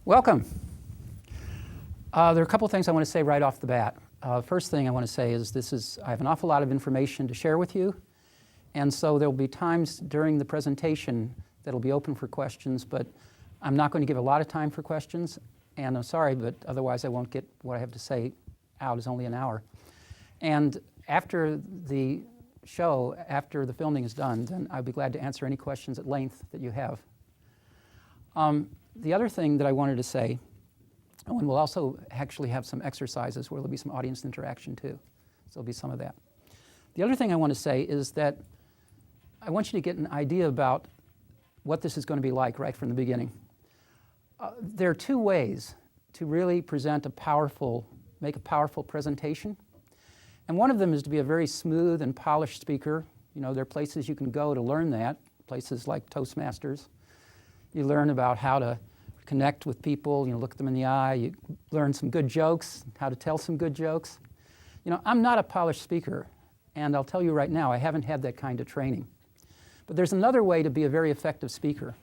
Welcome. There are a couple of things I want to say right off the bat. First thing I want to say is I have an awful lot of information to share with you, and so there will be times during the presentation that will be open for questions, but I'm not going to give a lot of time for questions, and I'm sorry, but otherwise I won't get what I have to say out. It's only an hour. And after the show, after the filming is done, then I'll be glad to answer any questions at length that you have. The other thing that I wanted to say, and we'll also actually have some exercises where there'll be some audience interaction too. So there'll be some of that. The other thing I want to say is that I want you to get an idea about what this is going to be like right from the beginning. There are two ways to really make a powerful presentation. And one of them is to be a very smooth and polished speaker. You know, there are places you can go to learn that, places like Toastmasters. You learn about how to connect with people, look them in the eye, you learn some good jokes, how to tell some good jokes. I'm not a polished speaker, and I'll tell you right now, I haven't had that kind of training. But there's another way to be a very effective speaker,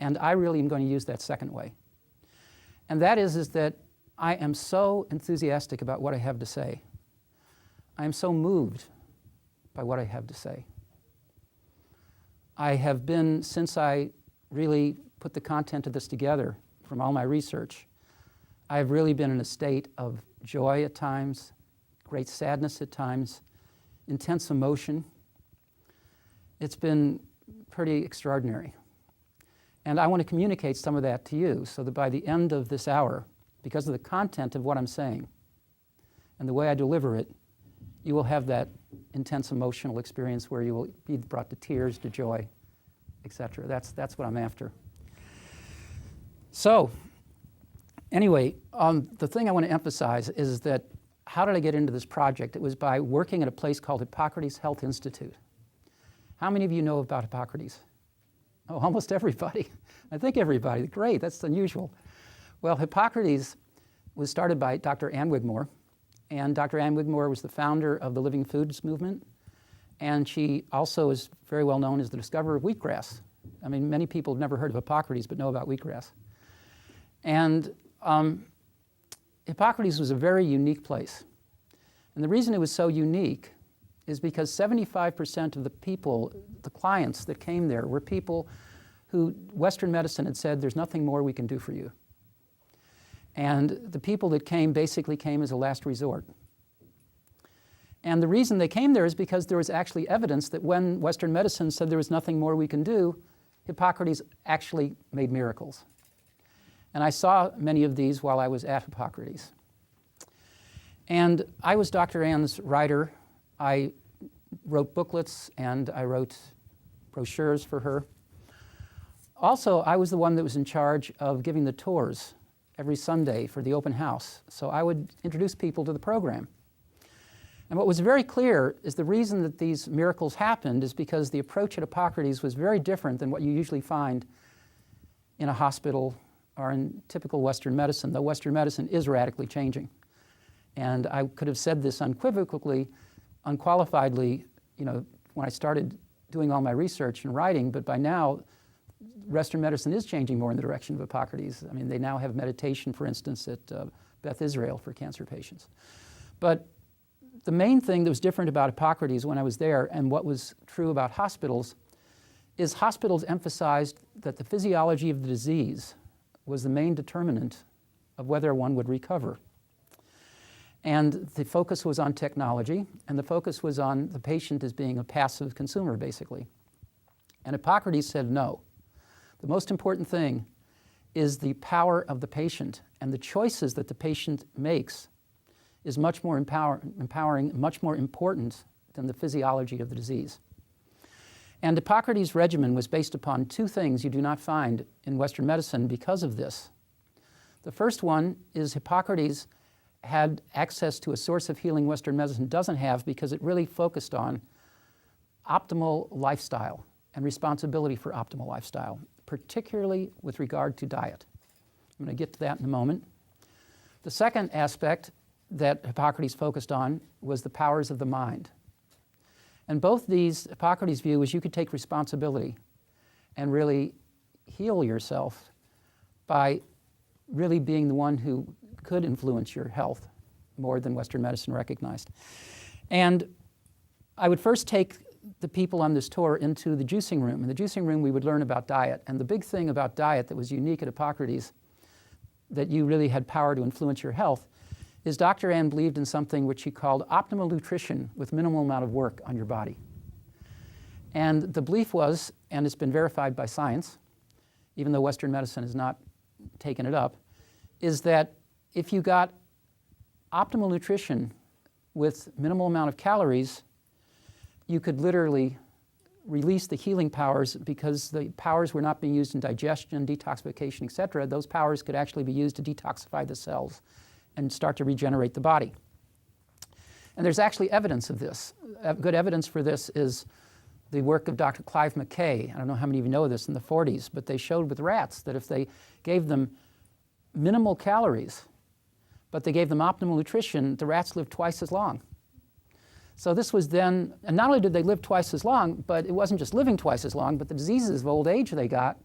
and I really am going to use that second way. And that is that I am so enthusiastic about what I have to say. I am so moved by what I have to say. I have been, since I really put the content of this together from all my research, I've really been in a state of joy at times, great sadness at times, intense emotion. It's been pretty extraordinary. And I want to communicate some of that to you so that by the end of this hour, because of the content of what I'm saying and the way I deliver it, you will have that intense emotional experience where you will be brought to tears, to joy, etc. That's what I'm after. So, anyway, the thing I want to emphasize is that how did I get into this project? It was by working at a place called Hippocrates Health Institute. How many of you know about Hippocrates? Oh, almost everybody. I think everybody. Great, that's unusual. Well, Hippocrates was started by Dr. Ann Wigmore, and Dr. Ann Wigmore was the founder of the Living Foods movement, and she also is very well known as the discoverer of wheatgrass. I mean, many people have never heard of Hippocrates but know about wheatgrass. And Hippocrates was a very unique place. And the reason it was so unique is because 75% of the people, the clients that came there, were people who Western medicine had said, there's nothing more we can do for you. And the people that came basically came as a last resort. And the reason they came there is because there was actually evidence that when Western medicine said there was nothing more we can do, Hippocrates actually made miracles. And I saw many of these while I was at Hippocrates. And I was Dr. Ann's writer. I wrote booklets and I wrote brochures for her. Also, I was the one that was in charge of giving the tours every Sunday for the open house. So I would introduce people to the program. And what was very clear is the reason that these miracles happened is because the approach at Hippocrates was very different than what you usually find in a hospital or in typical Western medicine, though Western medicine is radically changing. And I could have said this unequivocally, unqualifiedly, when I started doing all my research and writing, but by now, Western medicine is changing more in the direction of Hippocrates. I mean, they now have meditation, for instance, at Beth Israel for cancer patients. But the main thing that was different about Hippocrates when I was there, and what was true about hospitals, is hospitals emphasized that the physiology of the disease was the main determinant of whether one would recover. And the focus was on technology, and the focus was on the patient as being a passive consumer, basically. And Hippocrates said no. The most important thing is the power of the patient, and the choices that the patient makes is much more empowering, much more important than the physiology of the disease. And Hippocrates' regimen was based upon two things you do not find in Western medicine because of this. The first one is Hippocrates had access to a source of healing Western medicine doesn't have because it really focused on optimal lifestyle and responsibility for optimal lifestyle, particularly with regard to diet. I'm going to get to that in a moment. The second aspect that Hippocrates focused on was the powers of the mind. And both these, Hippocrates' view is you could take responsibility and really heal yourself by really being the one who could influence your health more than Western medicine recognized. And I would first take the people on this tour into the juicing room. In the juicing room, we would learn about diet. And the big thing about diet that was unique at Hippocrates, that you really had power to influence your health, is Dr. Ann believed in something which he called optimal nutrition with minimal amount of work on your body. And the belief was, and it's been verified by science, even though Western medicine has not taken it up, is that if you got optimal nutrition with minimal amount of calories, you could literally release the healing powers, because the powers were not being used in digestion, detoxification, etc. Those powers could actually be used to detoxify the cells and start to regenerate the body. And there's actually evidence of this. Good evidence for this is the work of Dr. Clive McKay. I don't know how many of you know this, in the 40s, but they showed with rats that if they gave them minimal calories, but they gave them optimal nutrition, the rats lived twice as long. So this was then, and not only did they live twice as long, but it wasn't just living twice as long, but the diseases of old age they got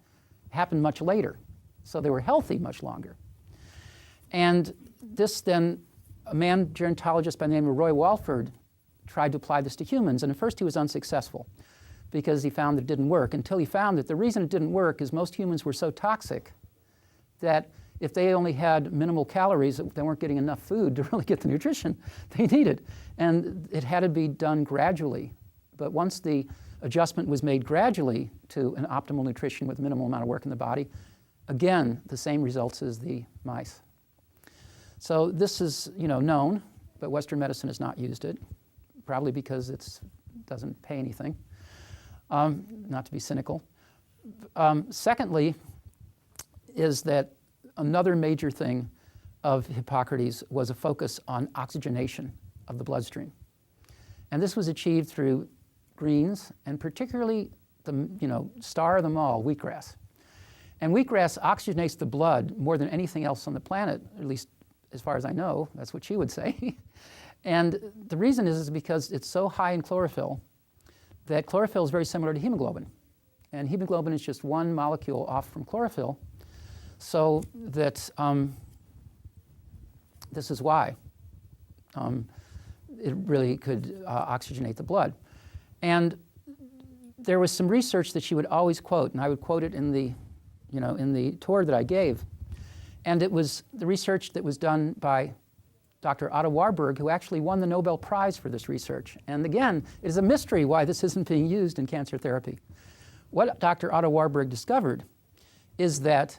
happened much later. So they were healthy much longer. And this then, a man gerontologist by the name of Roy Walford tried to apply this to humans, and at first he was unsuccessful because he found that it didn't work, until he found that the reason it didn't work is most humans were so toxic that if they only had minimal calories, they weren't getting enough food to really get the nutrition they needed. And it had to be done gradually. But once the adjustment was made gradually to an optimal nutrition with minimal amount of work in the body, again, the same results as the mice. So this is, known, but Western medicine has not used it, probably because it doesn't pay anything, not to be cynical. Secondly, is that another major thing of Hippocrates was a focus on oxygenation of the bloodstream. And this was achieved through greens, and particularly the star of them all, wheatgrass. And wheatgrass oxygenates the blood more than anything else on the planet, at least as far as I know. That's what she would say. And the reason is because it's so high in chlorophyll that chlorophyll is very similar to hemoglobin. And hemoglobin is just one molecule off from chlorophyll. So that this is why it really could oxygenate the blood. And there was some research that she would always quote, and I would quote it in the tour that I gave. And it was the research that was done by Dr. Otto Warburg, who actually won the Nobel Prize for this research. And again, it is a mystery why this isn't being used in cancer therapy. What Dr. Otto Warburg discovered is that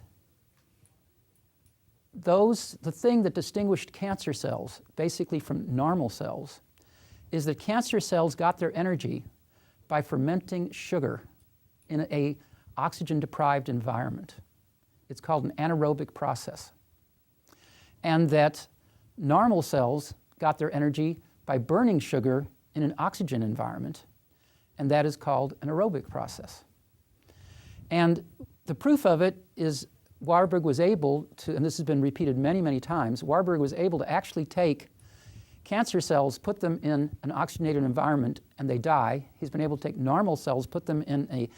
the thing that distinguished cancer cells basically from normal cells is that cancer cells got their energy by fermenting sugar in an oxygen-deprived environment. It's called an anaerobic process. And that normal cells got their energy by burning sugar in an oxygen environment, and that is called an aerobic process. And the proof of it is Warburg was able to, and this has been repeated many, many times, Warburg was able to actually take cancer cells, put them in an oxygenated environment, and they die. He's been able to take normal cells, put them in an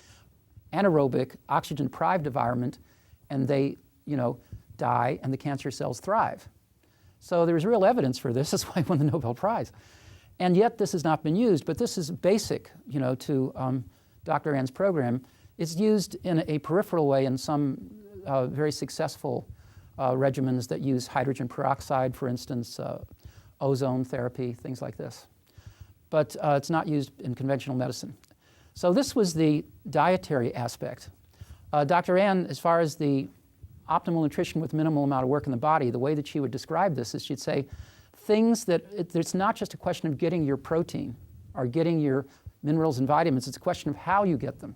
anaerobic, oxygen-deprived environment, and they, die, and the cancer cells thrive. So there's real evidence for this. That's why he won the Nobel Prize. And yet this has not been used, but this is basic, to Dr. Ann's program. It's used in a peripheral way in some very successful regimens that use hydrogen peroxide, for instance, ozone therapy, things like this. But it's not used in conventional medicine. So this was the dietary aspect. Dr. Ann, as far as the optimal nutrition with minimal amount of work in the body, the way that she would describe this is she'd say things that, it's not just a question of getting your protein or getting your minerals and vitamins, it's a question of how you get them.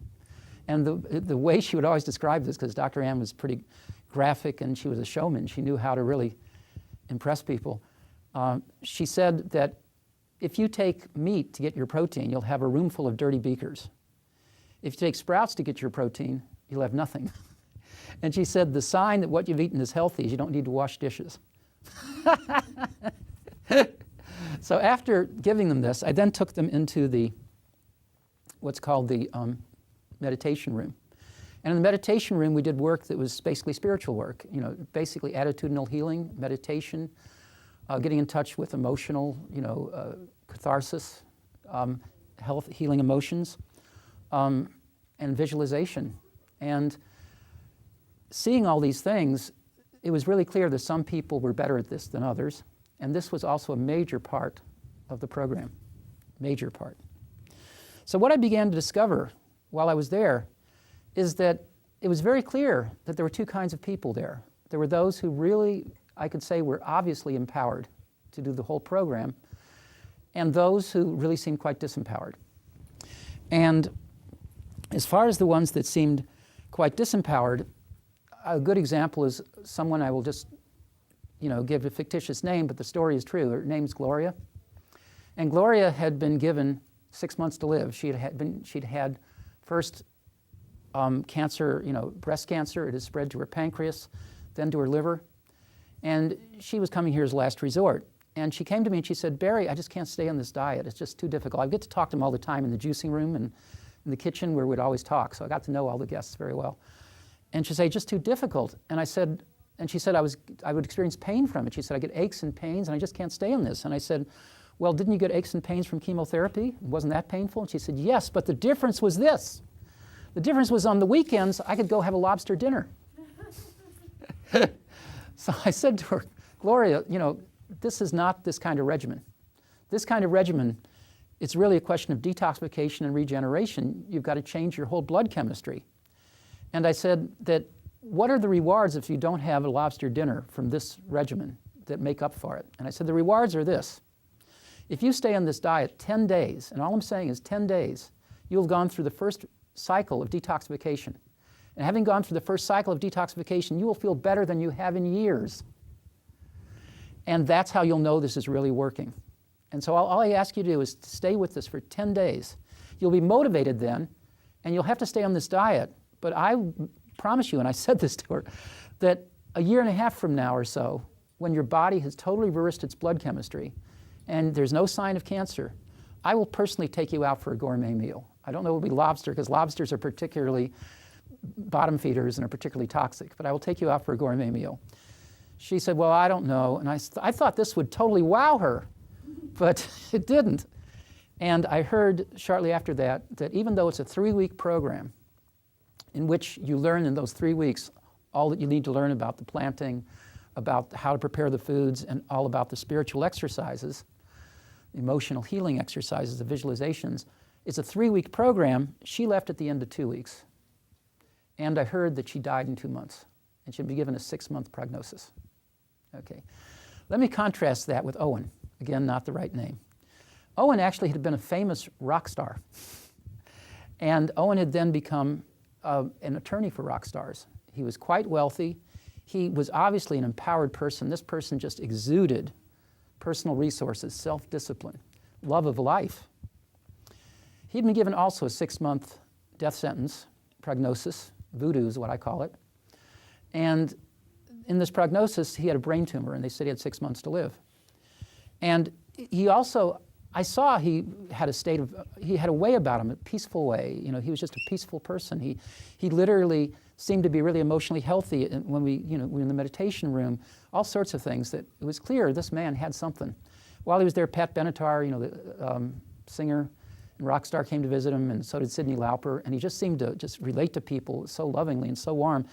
And the way she would always describe this, because Dr. Ann was pretty graphic and she was a showman, she knew how to really impress people. She said that if you take meat to get your protein, you'll have a room full of dirty beakers. If you take sprouts to get your protein, you'll have nothing. And she said the sign that what you've eaten is healthy is you don't need to wash dishes. So after giving them this, I then took them into what's called the meditation room. And in the meditation room, we did work that was basically spiritual work, basically attitudinal healing, meditation, getting in touch with emotional, catharsis, health, healing emotions, and visualization. And seeing all these things, it was really clear that some people were better at this than others, and this was also a major part of the program, major part. So what I began to discover while I was there is that it was very clear that there were two kinds of people there. There were those who really, I could say, were obviously empowered to do the whole program, and those who really seemed quite disempowered. And as far as the ones that seemed quite disempowered, a good example is someone I will just, give a fictitious name, but the story is true. Her name's Gloria. And Gloria had been given 6 months to live. She'd had first cancer, breast cancer. It had spread to her pancreas, then to her liver. And she was coming here as a last resort. And she came to me and she said, Barry, I just can't stay on this diet. It's just too difficult. I get to talk to them all the time in the juicing room and in the kitchen where we'd always talk. So I got to know all the guests very well. And she'd say, just too difficult. And she said I would experience pain from it. She said, I get aches and pains and I just can't stay on this. And I said, well, didn't you get aches and pains from chemotherapy? Wasn't that painful? And she said, yes, but the difference was this. The difference was on the weekends, I could go have a lobster dinner. So I said to her, Gloria, this is not this kind of regimen. This kind of regimen, it's really a question of detoxification and regeneration. You've got to change your whole blood chemistry. And I said that, what are the rewards if you don't have a lobster dinner from this regimen that make up for it? And I said, the rewards are this. If you stay on this diet 10 days, and all I'm saying is 10 days, you'll have gone through the first cycle of detoxification. And having gone through the first cycle of detoxification, you will feel better than you have in years. And that's how you'll know this is really working. And so all I ask you to do is to stay with this for 10 days. You'll be motivated then, and you'll have to stay on this diet. But I promise you, and I said this to her, that a year and a half from now or so, when your body has totally reversed its blood chemistry, and there's no sign of cancer, I will personally take you out for a gourmet meal. I don't know it will be lobster, because lobsters are particularly bottom feeders and are particularly toxic, but I will take you out for a gourmet meal. She said, well, I don't know. And I thought this would totally wow her, but it didn't. And I heard shortly after that even though it's a 3-week program in which you learn in those 3 weeks all that you need to learn about the planting, about how to prepare the foods, and all about the spiritual exercises, emotional healing exercises, the visualizations, it's a 3-week program. She left at the end of 2 weeks. And I heard that she died in 2 months, and she'd be given a 6-month prognosis. Okay. Let me contrast that with Owen. Again, not the right name. Owen actually had been a famous rock star. And Owen had then become an attorney for rock stars. He was quite wealthy. He was obviously an empowered person. This person just exuded personal resources, self-discipline, love of life. He'd been given also a 6-month death sentence, prognosis, voodoo is what I call it. And in this prognosis, he had a brain tumor, and they said he had 6 months to live. And he also, I saw he had he had a way about him, a peaceful way. He was just a peaceful person. He literally seemed to be really emotionally healthy. And when we were in the meditation room, all sorts of things that it was clear this man had something. While he was there, Pat Benatar, the singer and rock star, came to visit him, and so did Cyndi Lauper, and he just seemed to just relate to people so lovingly and so warm.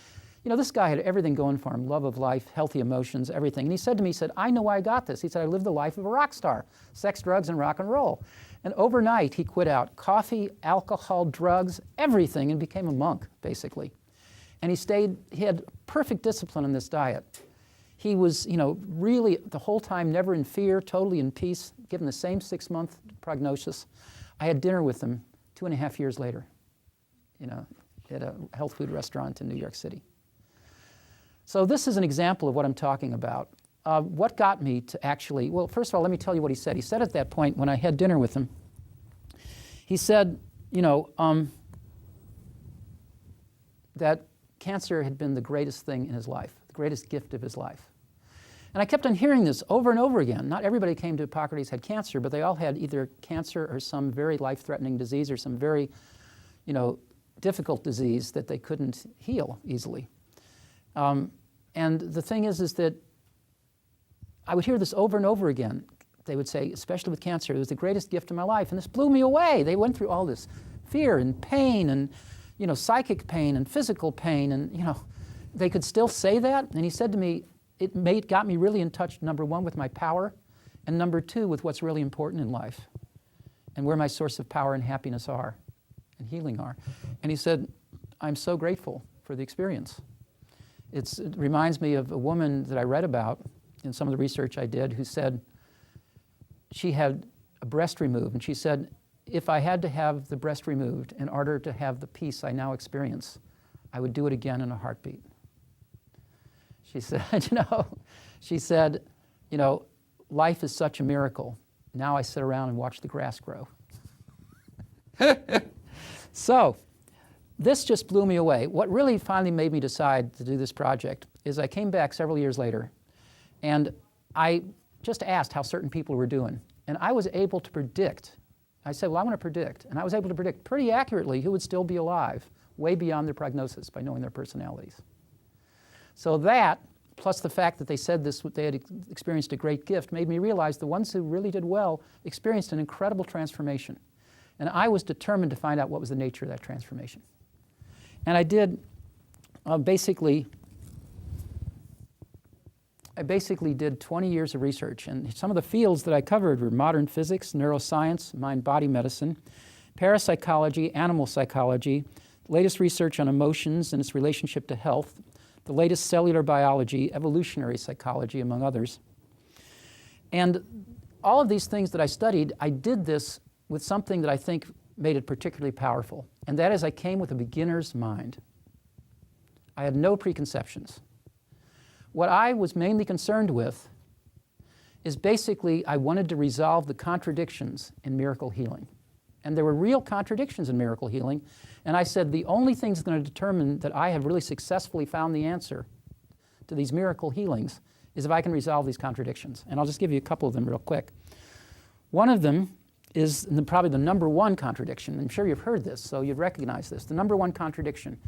This guy had everything going for him, love of life, healthy emotions, everything. And he said to me, I know why I got this. He said, I lived the life of a rock star, sex, drugs, and rock and roll. And overnight, he quit out coffee, alcohol, drugs, everything, and became a monk, basically. And he had perfect discipline in this diet. He was, really the whole time never in fear, totally in peace, given the same 6-month prognosis. I had dinner with him 2.5 years later, at a health food restaurant in New York City. So this is an example of what I'm talking about. What got me to actually, well, first of all, let me tell you what he said. He said at that point when I had dinner with him, he said, that cancer had been the greatest thing in his life, the greatest gift of his life. And I kept on hearing this over and over again. Not everybody came to Hippocrates had cancer, but they all had either cancer or some very life-threatening disease or some very, difficult disease that they couldn't heal easily. And the thing is that I would hear this over and over again. They would say, especially with cancer, it was the greatest gift of my life, and this blew me away. They went through all this fear and pain and, psychic pain and physical pain, and, they could still say that. And he said to me, it got me really in touch, number one, with my power, and number two, with what's really important in life, and where my source of power and happiness are, and healing are. And he said, I'm so grateful for the experience. It reminds me of a woman that I read about in some of the research I did who said she had a breast removed, and she said, if I had to have the breast removed in order to have the peace I now experience, I would do it again in a heartbeat. She said, life is such a miracle. Now I sit around and watch the grass grow. So, this just blew me away. What really finally made me decide to do this project is I came back several years later, and I just asked how certain people were doing. And I was able to predict. I said, well, I want to predict. And I was able to predict pretty accurately who would still be alive, way beyond their prognosis by knowing their personalities. So that, plus the fact that they said they had experienced a great gift, made me realize the ones who really did well experienced an incredible transformation. And I was determined to find out what was the nature of that transformation. And I did basically did 20 years of research, and some of the fields that I covered were modern physics, neuroscience, mind-body medicine, parapsychology, animal psychology, latest research on emotions and its relationship to health, the latest cellular biology, evolutionary psychology, among others. And all of these things that I studied, I did this with something that I think made it particularly powerful, and that is I came with a beginner's mind. I had no preconceptions. What I was mainly concerned with is basically I wanted to resolve the contradictions in miracle healing. And there were real contradictions in miracle healing, and I said the only thing that's going to determine that I have really successfully found the answer to these miracle healings is if I can resolve these contradictions. And I'll just give you a couple of them real quick. One of them is probably the number one contradiction. I'm sure you've heard this, so you'd recognize this. The number one contradiction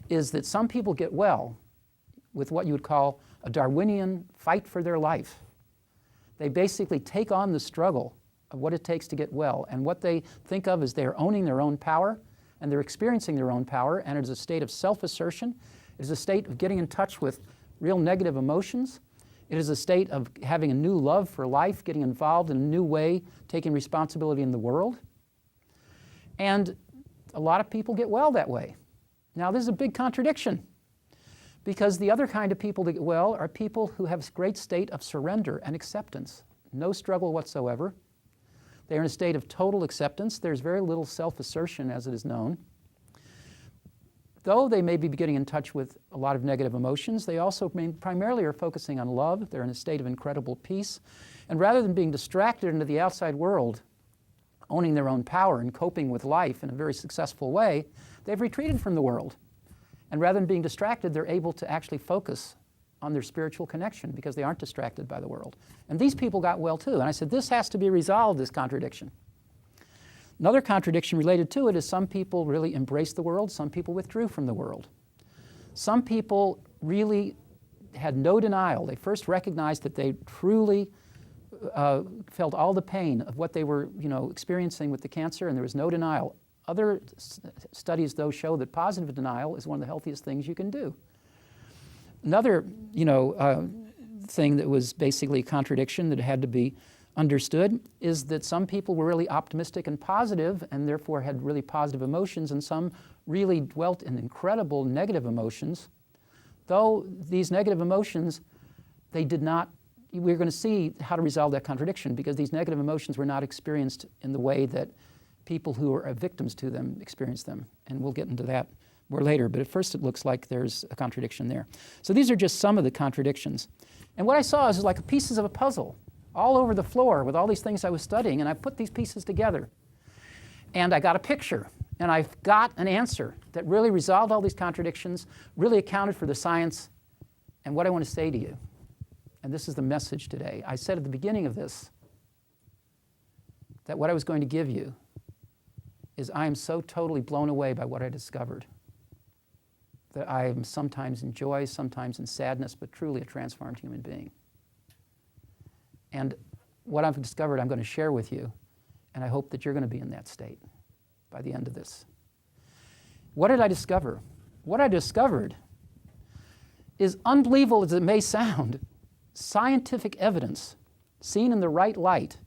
is that some people get well with what you would call a Darwinian fight for their life. They basically take on the struggle of what it takes to get well, and what they think of as they're owning their own power, and they're experiencing their own power, and it is a state of self-assertion. It is a state of getting in touch with real negative emotions. It is a state of having a new love for life, getting involved in a new way, taking responsibility in the world. And a lot of people get well that way. Now, this is a big contradiction, because the other kind of people that get well are people who have a great state of surrender and acceptance, no struggle whatsoever. They're in a state of total acceptance. There's very little self-assertion, as it is known. Though they may be getting in touch with a lot of negative emotions, they also primarily are focusing on love. They're in a state of incredible peace. And rather than being distracted into the outside world, owning their own power and coping with life in a very successful way, they've retreated from the world. And rather than being distracted, they're able to actually focus on their spiritual connection because they aren't distracted by the world. And these people got well too. And I said, this has to be resolved, this contradiction. Another contradiction related to it is some people really embraced the world, some people withdrew from the world. Some people really had no denial. They first recognized that they truly felt all the pain of what they were experiencing with the cancer, and there was no denial. Other studies, though, show that positive denial is one of the healthiest things you can do. Another, thing that was basically a contradiction that had to be understood is that some people were really optimistic and positive and therefore had really positive emotions, and some really dwelt in incredible negative emotions. Though these negative emotions, we're going to see how to resolve that contradiction, because these negative emotions were not experienced in the way that people who are victims to them experience them. And we'll get into that more later, but at first it looks like there's a contradiction there. So these are just some of the contradictions. And what I saw is like pieces of a puzzle all over the floor with all these things I was studying, and I put these pieces together. And I got a picture, and I got an answer that really resolved all these contradictions, really accounted for the science, and what I want to say to you. And this is the message today. I said at the beginning of this that what I was going to give you is I am so totally blown away by what I discovered that I am sometimes in joy, sometimes in sadness, but truly a transformed human being. And what I've discovered I'm going to share with you, and I hope that you're going to be in that state by the end of this. What did I discover? What I discovered is, unbelievable as it may sound, scientific evidence seen in the right light,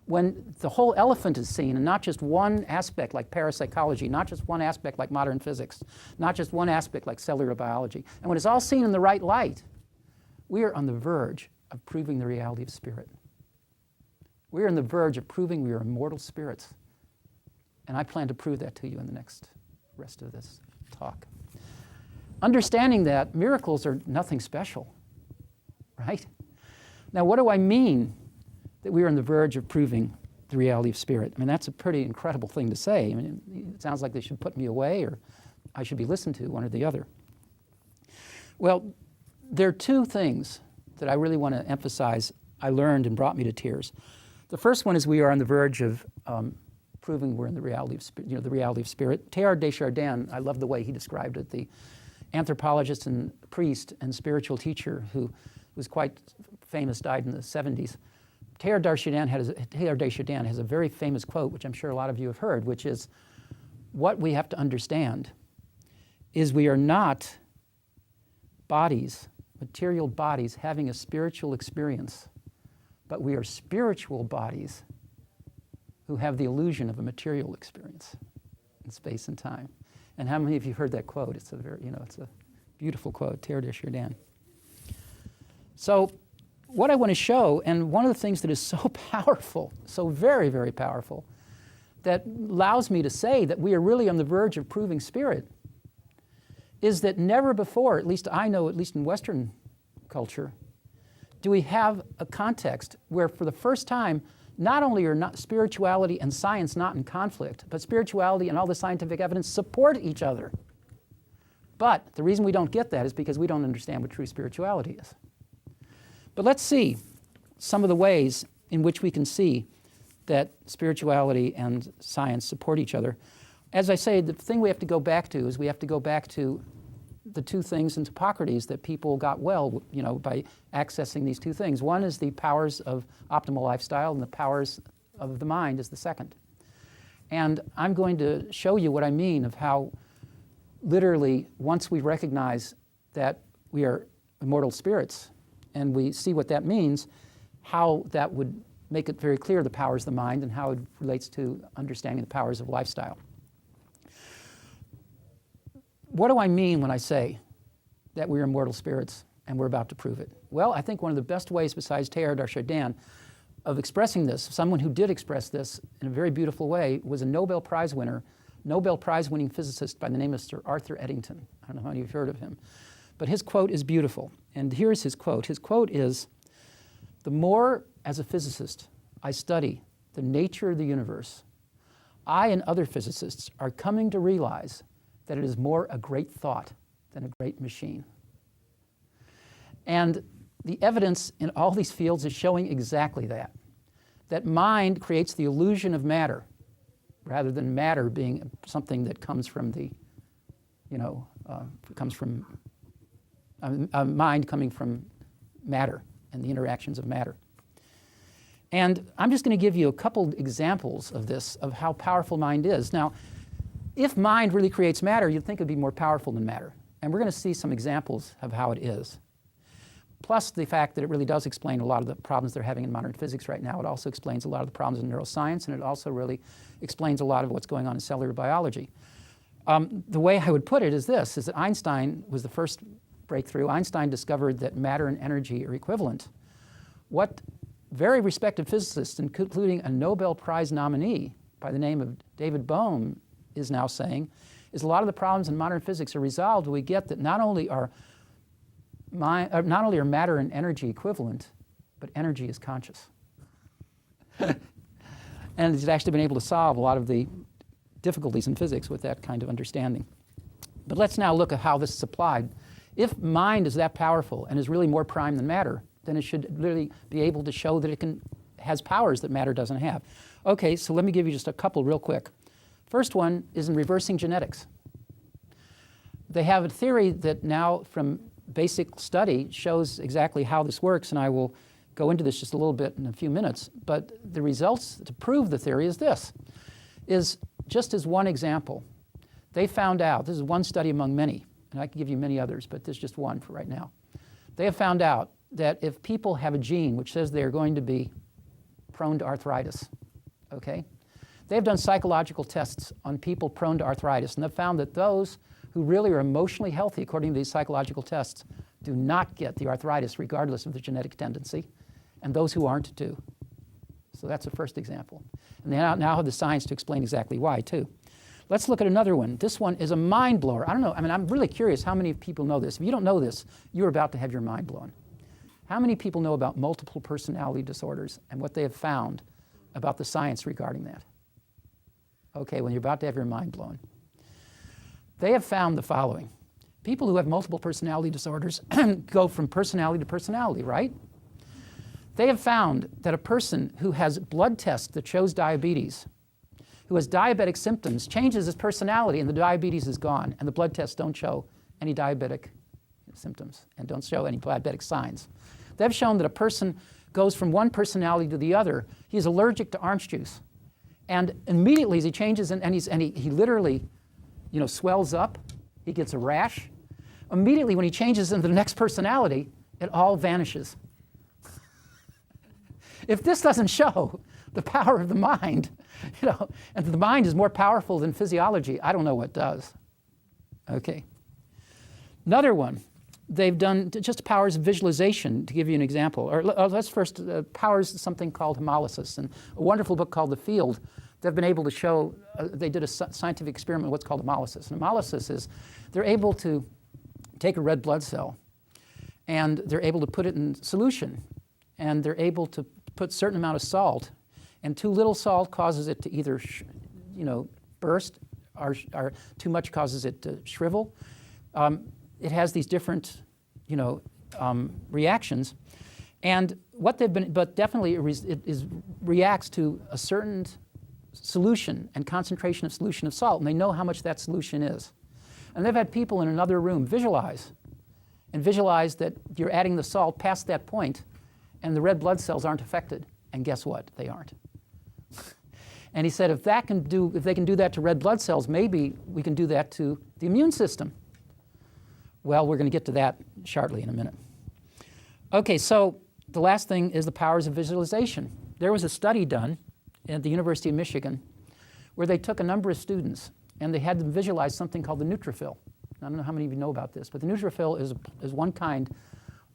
when the whole elephant is seen and not just one aspect like parapsychology, not just one aspect like modern physics, not just one aspect like cellular biology, and when it's all seen in the right light, we are on the verge of proving the reality of spirit. We are on the verge of proving we are immortal spirits. And I plan to prove that to you in the next rest of this talk. Understanding that miracles are nothing special, right? Now, what do I mean that we are on the verge of proving the reality of spirit? I mean, that's a pretty incredible thing to say. I mean, it sounds like they should put me away or I should be listened to, one or the other. Well, there are two things that I really want to emphasize I learned and brought me to tears. The first one is we are on the verge of proving we're in the reality of spirit, the reality of spirit. Teilhard de Chardin, I love the way he described it, the anthropologist and priest and spiritual teacher who was quite famous, died in the 70s. Teilhard de Chardin has a very famous quote, which I'm sure a lot of you have heard, which is, what we have to understand is we are not bodies, material bodies, having a spiritual experience, but we are spiritual bodies who have the illusion of a material experience in space and time. And how many of you heard that quote? It's a very, it's a beautiful quote, Teilhard de Chardin. So what I want to show, and one of the things that is so powerful, so very, very powerful, that allows me to say that we are really on the verge of proving spirit, is that never before, at least I know, at least in Western culture, do we have a context where for the first time, not only are not spirituality and science not in conflict, but spirituality and all the scientific evidence support each other. But the reason we don't get that is because we don't understand what true spirituality is. But let's see some of the ways in which we can see that spirituality and science support each other. As I say, the thing we have to go back to is we have to go back to the two things in Hippocrates that people got well, by accessing these two things. One is the powers of optimal lifestyle, and the powers of the mind is the second. And I'm going to show you what I mean of how literally once we recognize that we are immortal spirits and we see what that means, how that would make it very clear the powers of the mind and how it relates to understanding the powers of lifestyle. What do I mean when I say that we're immortal spirits and we're about to prove it? Well, I think one of the best ways besides Teilhard de Chardin of expressing this, someone who did express this in a very beautiful way, was a Nobel Prize winner, Nobel Prize winning physicist by the name of Sir Arthur Eddington. I don't know how many of you have heard of him. But his quote is beautiful. And here's his quote. His quote is, "The more, as a physicist, I study the nature of the universe, I and other physicists are coming to realize that it is more a great thought than a great machine." And the evidence in all these fields is showing exactly that mind creates the illusion of matter, rather than matter being something that comes from the, mind coming from matter and the interactions of matter. And I'm just going to give you a couple examples of this, of how powerful mind is. Now, if mind really creates matter, you'd think it would be more powerful than matter. And we're going to see some examples of how it is. Plus the fact that it really does explain a lot of the problems they're having in modern physics right now. It also explains a lot of the problems in neuroscience, and it also really explains a lot of what's going on in cellular biology. The way I would put it is this, is that Einstein was the first breakthrough. Einstein discovered that matter and energy are equivalent. What very respected physicists, including a Nobel Prize nominee by the name of David Bohm, is now saying, is a lot of the problems in modern physics are resolved when we get that not only are matter and energy equivalent, but energy is conscious. And he's actually been able to solve a lot of the difficulties in physics with that kind of understanding. But let's now look at how this is applied. If mind is that powerful and is really more prime than matter, then it should really be able to show that it has powers that matter doesn't have. Okay, so let me give you just a couple real quick. First one is in reversing genetics. They have a theory that now from basic study shows exactly how this works, and I will go into this just a little bit in a few minutes. But the results to prove the theory is this, is just as one example. They found out, this is one study among many, and I can give you many others, but this is just one for right now. They have found out that if people have a gene which says they're going to be prone to arthritis, okay? They've done psychological tests on people prone to arthritis, and they've found that those who really are emotionally healthy, according to these psychological tests, do not get the arthritis regardless of the genetic tendency, and those who aren't do. So that's the first example. And they now have the science to explain exactly why, too. Let's look at another one. This one is a mind blower. I don't know, I mean, I'm really curious how many people know this. If you don't know this, you're about to have your mind blown. How many people know about multiple personality disorders and what they have found about the science regarding that? Okay, well, you're about to have your mind blown. They have found the following. People who have multiple personality disorders go from personality to personality, right? They have found that a person who has blood tests that shows diabetes, who has diabetic symptoms, changes his personality and the diabetes is gone, and the blood tests don't show any diabetic symptoms and don't show any diabetic signs. They've shown that a person goes from one personality to the other. He's allergic to orange juice. And immediately as he changes, and he literally, swells up, he gets a rash. Immediately when he changes into the next personality, it all vanishes. If this doesn't show the power of the mind, and the mind is more powerful than physiology, I don't know what does. Okay. Another one, they've done just powers of visualization, to give you an example. Or let's first, powers something called hemolysis. And a wonderful book called The Field, they've been able to show, they did a scientific experiment, what's called hemolysis. And hemolysis is, they're able to take a red blood cell, and they're able to put it in solution, and they're able to put a certain amount of salt, and too little salt causes it to either, burst, or too much causes it to shrivel. It has these different, reactions, and what they've been, but definitely it reacts to a certain solution and concentration of solution of salt, and they know how much that solution is. And they've had people in another room visualize that you're adding the salt past that point, and the red blood cells aren't affected. And guess what? They aren't. And he said, if they can do that to red blood cells, maybe we can do that to the immune system. Well, we're going to get to that shortly in a minute. Okay, so the last thing is the powers of visualization. There was a study done at the University of Michigan where they took a number of students and they had them visualize something called the neutrophil. I don't know how many of you know about this, but the neutrophil is one kind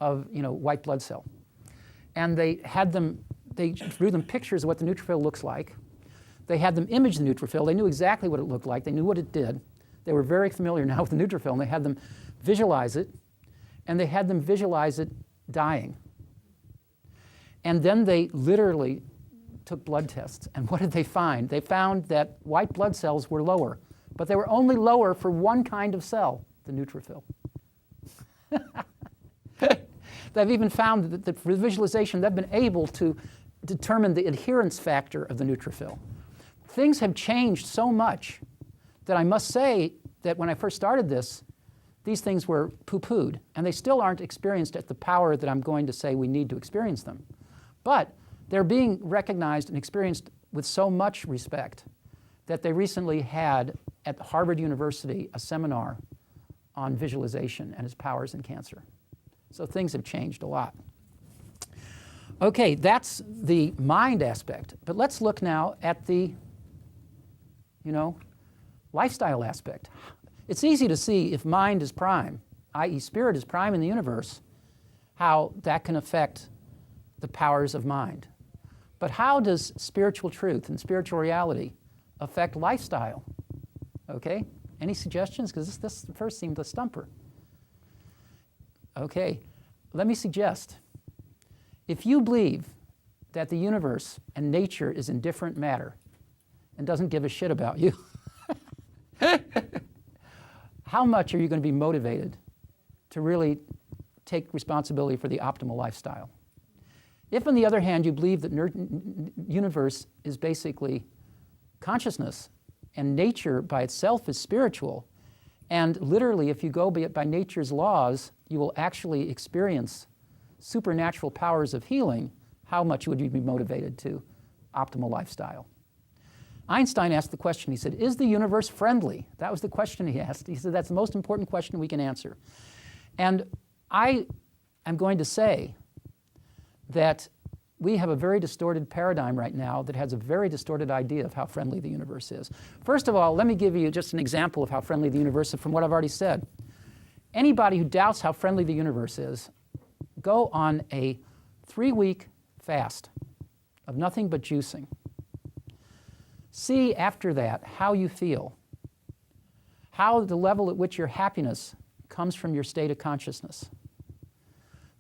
of white blood cell. And they drew them pictures of what the neutrophil looks like. They had them image the neutrophil. They knew exactly what it looked like. They knew what it did. They were very familiar now with the neutrophil, and they had them visualize it, and they had them visualize it dying. And then they literally took blood tests, and what did they find? They found that white blood cells were lower, but they were only lower for one kind of cell, the neutrophil. They've even found that for visualization, they've been able to determine the adherence factor of the neutrophil. Things have changed so much that I must say that when I first started this, these things were poo-pooed, and they still aren't experienced at the power that I'm going to say we need to experience them. But they're being recognized and experienced with so much respect that they recently had at Harvard University a seminar on visualization and its powers in cancer. So things have changed a lot. Okay, that's the mind aspect. But let's look now at the, lifestyle aspect. It's easy to see if mind is prime, i.e. spirit is prime in the universe, how that can affect the powers of mind. But how does spiritual truth and spiritual reality affect lifestyle? Okay, any suggestions? Because this first seemed a stumper. Okay, let me suggest, if you believe that the universe and nature is indifferent matter and doesn't give a shit about you, how much are you going to be motivated to really take responsibility for the optimal lifestyle? If, on the other hand, you believe that universe is basically consciousness and nature by itself is spiritual, and literally if you go by nature's laws, you will actually experience supernatural powers of healing, how much would you be motivated to optimal lifestyle? Einstein asked the question, he said, is the universe friendly? That was the question he asked. He said, that's the most important question we can answer. And I am going to say that we have a very distorted paradigm right now that has a very distorted idea of how friendly the universe is. First of all, let me give you just an example of how friendly the universe is from what I've already said. Anybody who doubts how friendly the universe is, go on a 3-week fast of nothing but juicing. See after that how you feel, how the level at which your happiness comes from your state of consciousness,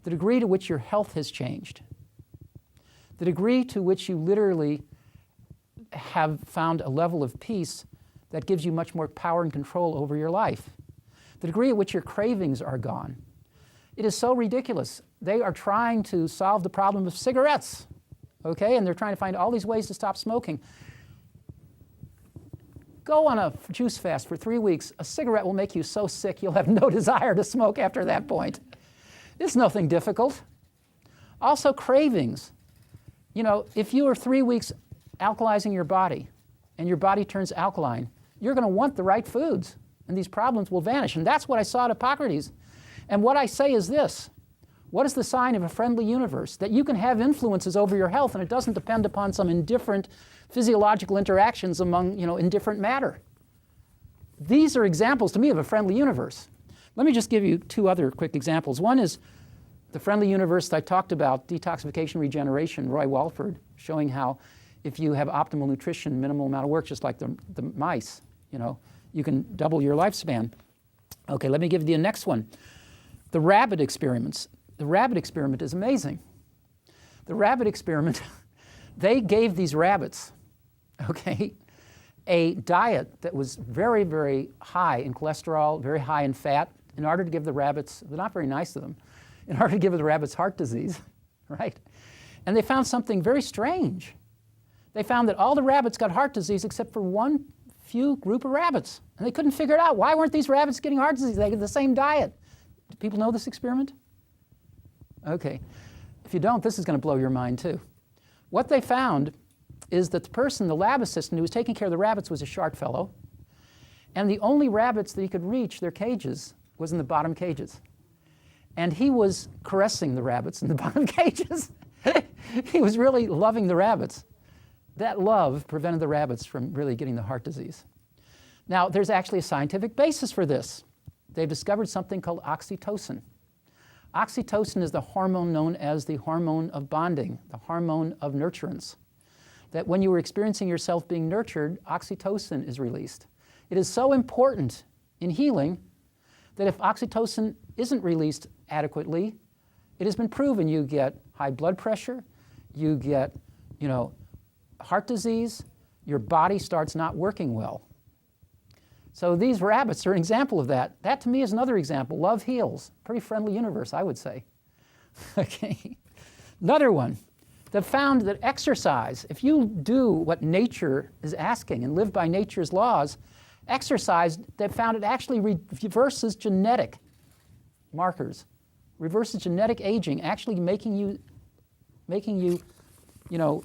the degree to which your health has changed, the degree to which you literally have found a level of peace that gives you much more power and control over your life, the degree at which your cravings are gone. It is so ridiculous. They are trying to solve the problem of cigarettes, okay? And they're trying to find all these ways to stop smoking. Go on a juice fast for 3 weeks. A cigarette will make you so sick you'll have no desire to smoke after that point. It's nothing difficult. Also, cravings. You know, if you are 3 weeks alkalizing your body and your body turns alkaline, you're going to want the right foods, and these problems will vanish. And that's what I saw at Hippocrates. And what I say is this: what is the sign of a friendly universe? That you can have influences over your health, and it doesn't depend upon some indifferent physiological interactions among, indifferent matter. These are examples to me of a friendly universe. Let me just give you 2 other quick examples. One is the friendly universe that I talked about, detoxification, regeneration, Roy Walford, showing how if you have optimal nutrition, minimal amount of work, just like the mice, you can double your lifespan. Okay, let me give you the next one. The rabbit experiments. The rabbit experiment is amazing. The rabbit experiment, they gave these rabbits, okay, a diet that was very, very high in cholesterol, very high in fat, in order to give the rabbits, they're not very nice to them, in order to give the rabbits heart disease, right? And they found something very strange. They found that all the rabbits got heart disease except for one few group of rabbits. And they couldn't figure it out. Why weren't these rabbits getting heart disease? They had the same diet. Do people know this experiment? Okay. If you don't, this is going to blow your mind too. What they found is that the person, the lab assistant who was taking care of the rabbits, was a sharp fellow. And the only rabbits that he could reach their cages was in the bottom cages. And he was caressing the rabbits in the bottom cages. He was really loving the rabbits. That love prevented the rabbits from really getting the heart disease. Now, there's actually a scientific basis for this. They've discovered something called oxytocin. Oxytocin is the hormone known as the hormone of bonding, the hormone of nurturance. That when you are experiencing yourself being nurtured, oxytocin is released. It is so important in healing that if oxytocin isn't released adequately, it has been proven you get high blood pressure, you get, heart disease, your body starts not working well. So these rabbits are an example of that. That to me is another example. Love heals. Pretty friendly universe, I would say. Okay. Another one. They've found that exercise, if you do what nature is asking and live by nature's laws, exercise, they've found it actually reverses genetic markers, reverses genetic aging, actually making you